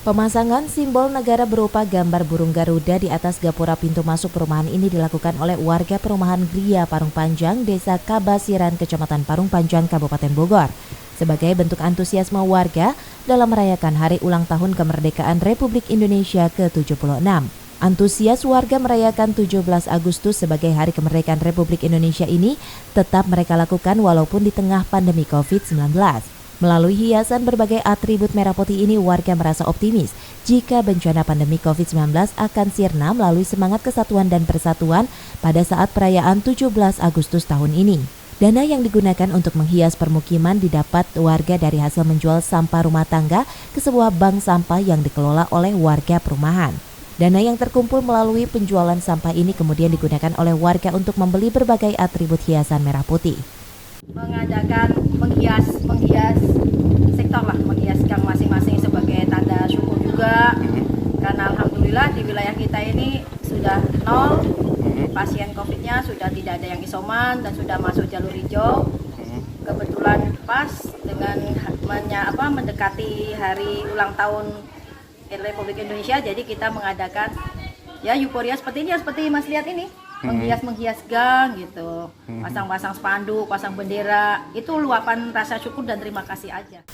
Pemasangan simbol negara berupa gambar burung Garuda di atas gapura pintu masuk perumahan ini dilakukan oleh warga perumahan Gria Parung Panjang, Desa Kabasiran, Kecamatan Parung Panjang, Kabupaten Bogor, sebagai bentuk antusiasme warga dalam merayakan Hari Ulang Tahun Kemerdekaan Republik Indonesia ke-76. Antusias warga merayakan 17 Agustus sebagai Hari Kemerdekaan Republik Indonesia ini tetap mereka lakukan walaupun di tengah pandemi COVID-19. Melalui hiasan berbagai atribut merah putih ini, warga merasa optimis jika bencana pandemi COVID-19 akan sirna melalui semangat kesatuan dan persatuan pada saat perayaan 17 Agustus tahun ini. Dana yang digunakan untuk menghias permukiman didapat warga dari hasil menjual sampah rumah tangga ke sebuah bank sampah yang dikelola oleh warga perumahan. Dana yang terkumpul melalui penjualan sampah ini kemudian digunakan oleh warga untuk membeli berbagai atribut hiasan merah putih. Mengadakan menghias sektor lah, menghias gang masing-masing sebagai tanda syukur juga, karena alhamdulillah di wilayah kita ini sudah nol pasien COVID-nya, sudah tidak ada yang isoman dan sudah masuk jalur hijau. Kebetulan pas dengan mendekati hari ulang tahun Republik Indonesia, jadi kita mengadakan ya euforia seperti ini, seperti Mas lihat ini. Menghias gang gitu, pasang-pasang spanduk, pasang bendera, itu luapan rasa syukur dan terima kasih aja.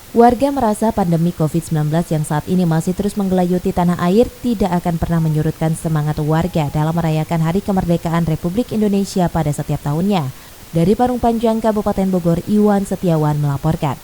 Warga merasa pandemi COVID-19 yang saat ini masih terus menggelayuti tanah air tidak akan pernah menyurutkan semangat warga dalam merayakan Hari Kemerdekaan Republik Indonesia pada setiap tahunnya. Dari Parung Panjang, Kabupaten Bogor, Iwan Setiawan melaporkan.